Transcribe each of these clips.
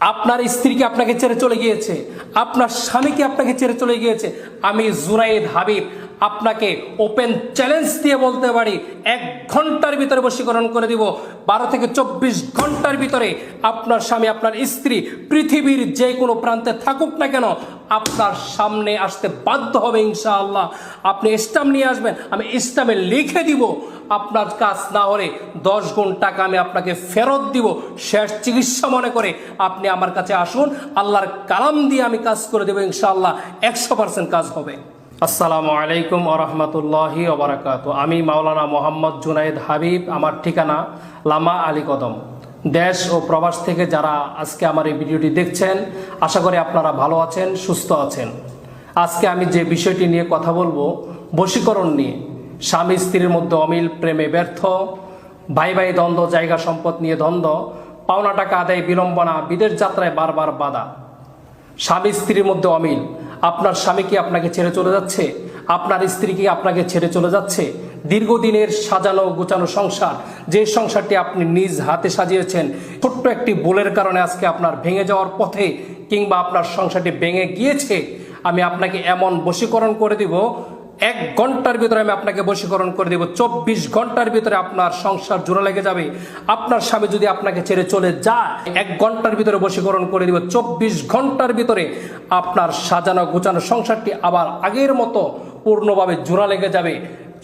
আপনার স্ত্রীকে আপনাকে ছেড়ে চলে গিয়েছে, আপনার স্বামীকে আপনাকে ছেড়ে চলে গিয়েছে, আমি জুনায়েদ হাবিব আপনাকে ওপেন চ্যালেঞ্জ দিয়ে বলতে পারি 1 ঘন্টার ভিতরে বশীকরণ করে দিব। 12 থেকে 24 ঘন্টার ভিতরে আপনার স্বামী আপনার স্ত্রী পৃথিবীর যে কোনো প্রান্তে থাকুক না কেন আপনার সামনে আসতে বাধ্য হবে ইনশাআল্লাহ। আপনি স্ট্যাম্প নিয়ে আসবেন, আমি স্ট্যাম্পে লিখে দিব। আপনার কাজ না হলে 10 গুণ টাকা আমি আপনাকে ফেরত দিব। শেষ চিকিৎসা মনে করে আপনি আমার কাছে আসুন, আল্লাহর কালাম দিয়ে আমি কাজ করে দেবো ইনশাআল্লাহ। 100% কাজ হবে। আসসালামু আলাইকুম ওয়া রাহমাতুল্লাহি ওয়া বারাকাতুহু। আমি মাওলানা মোহাম্মদ জুনায়েদ হাবিব। আমার ঠিকানা লামা আলী কদম। দেশ ও প্রবাস থেকে যারা আজকে আমার এই ভিডিওটি দেখছেন, আশা করি আপনারা ভালো আছেন, সুস্থ আছেন। আজকে আমি যে বিষয়টি নিয়ে কথা বলবো, বশীকরণ নিয়ে। স্বামী স্ত্রীর মধ্যে অমিল, প্রেমে ব্যর্থ, ভাই ভাই দ্বন্দ্ব, জায়গা সম্পদ নিয়ে দ্বন্দ্ব, পাওনা টাকা আদায় বিড়ম্বনা, বিদেশ যাত্রায় বারবার বাধা। স্বামী স্ত্রীর মধ্যে অমিল। আপনার স্বামী কি আপনাকে ছেড়ে চলে যাচ্ছে? আপনার স্ত্রী কি আপনাকে ছেড়ে চলে যাচ্ছে? দীর্ঘদিনের সাজানো গোছানো সংসার, যে সংসারটি আপনি নিজ হাতে সাজিয়েছেন, ছোট্ট একটি ভুলের কারণে আজকে আপনার ভেঙে যাওয়ার পথে, কিংবা আপনার সংসারটি ভেঙে গিয়েছে, আমি আপনাকে এমন বশীকরণ করে দিব, 1 ঘন্টার ভিতরে আমি আপনাকে বশীকরণ করে দেব। 24 ঘন্টার ভিতরে আপনার সংসার জোড়া লেগে যাবে। আপনার স্বামী যদি আপনাকে ছেড়ে চলে যায়, 1 ঘন্টার ভিতরে বশীকরণ করে দিব। 24 ঘন্টার ভিতরে আপনার সাজানো গোছানো সংসারটি আবার আগের মতো পূর্ণভাবে জোড়া লেগে যাবে।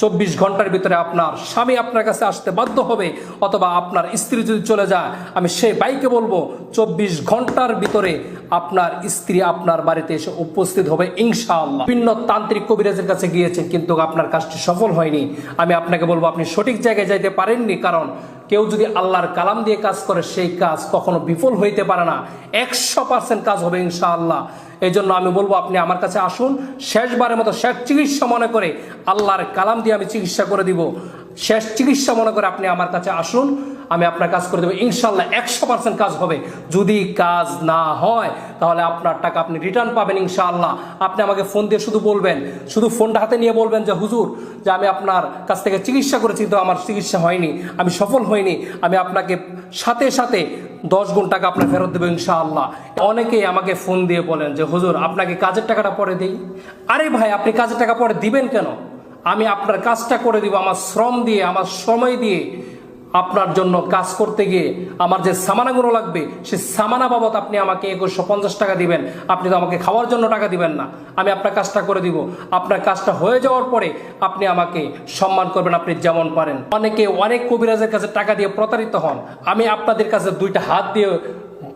24 ঘন্টার ভিতরে আপনার স্বামী আপনার কাছে আসতে বাধ্য হবে, অথবা আপনার স্ত্রী যদি চলে যায়, আমি সেই ভাইকে বলবো 24 ঘন্টার ভিতরে আপনার স্ত্রী আপনার বাড়িতে এসে উপস্থিত হবে ইনশাআল্লাহ। বিভিন্ন তান্ত্রিক কবিরাজের কাছে গিয়েছেন, কিন্তু আপনার কাজটি সফল হয়নি। আমি আপনাকে বলবো আপনি সঠিক জায়গায় যাইতে পারেননি, কারণ কেউ যদি আল্লাহর কালাম দিয়ে কাজ করে সেই কাজ কখনো বিফল হইতে পারে না। 100% কাজ হবে ইনশাআল্লাহ। এই জন্য আমি বলবো আপনি আমার কাছে আসুন, শেষবারের মতো শেষ চিকিৎসা মনে করে আল্লাহর কালাম দিয়ে আমি চিকিৎসা করে দিব। শেষ চিকিৎসা মনে করে আপনি আমার কাছে আসুন, আমি আপনার কাজ করে দেবো ইনশাআল্লাহ। 100% কাজ হবে। যদি কাজ না হয় তাহলে আপনার টাকা আপনি রিটার্ন পাবেন ইনশাআল্লাহ। আপনি আমাকে ফোন দিয়ে শুধু বলবেন, শুধু ফোনটা হাতে নিয়ে বলবেন যে হুজুর, যে আমি আপনার কাছ থেকে চিকিৎসা করেছি, তো আমার চিকিৎসা হয়নি, আমি সফল হইনি, আমি আপনাকে সাথে সাথে 10 গুণ টাকা আপনার ফেরত দেবো ইনশাআল্লাহ। অনেকেই আমাকে ফোন দিয়ে বলেন যে হুজুর, আপনাকে কাজের টাকাটা পরে দিই। আরে ভাই, আপনি কাজের টাকা পরে দিবেন কেন? আমি আপনার কাজটা করে দিব আমার শ্রম দিয়ে, আমার সময় দিয়ে। আপনার জন্য কাজ করতে গিয়ে আমার যে সামানাগুলো লাগবে, সে সামানা বাবদ আপনি আমাকে 2150 টাকা দিবেন। আপনি তো আমাকে খাওয়ার জন্য টাকা দিবেন না। আমি আপনার কাজটা করে দিব। আপনার কাজটা হয়ে যাওয়ার পরে আপনি আমাকে সম্মান করবেন, আপনি যেমন পারেন। অনেকে অনেক কবিরাজের কাছে টাকা দিয়ে প্রতারিত হন। আমি আপনাদের কাছে 2টা হাত দিয়ে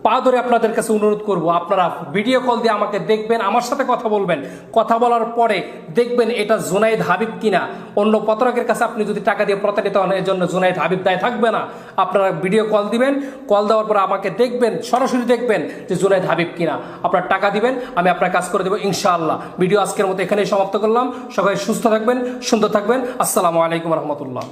পা ধরে আপনাদের কাছে অনুরোধ করব, আপনারা ভিডিও কল দিয়ে আমাকে দেখবেন, আমার সাথে কথা বলবেন। কথা বলার পরে দেখবেন এটা জুনায়েদ হাবিব কিনা। অন্য প্রতারকের কাছে আপনি যদি টাকা দিয়ে প্রতারিত হন, এর জন্য জুনায়েদ হাবিব দায় থাকবে না। আপনারা ভিডিও কল দিবেন, কল দেওয়ার পরে আমাকে দেখবেন, সরাসরি দেখবেন যে জুনায়েদ হাবিব কিনা। আপনার টাকা দিবেন, আমি আপনার কাজ করে দেবো ইনশাআল্লাহ। ভিডিও আজকের মতো এখানেই সমাপ্ত করলাম। সবাই সুস্থ থাকবেন, সুন্দর থাকবেন। আসসালামু আলাইকুম রহমতুল্লাহ।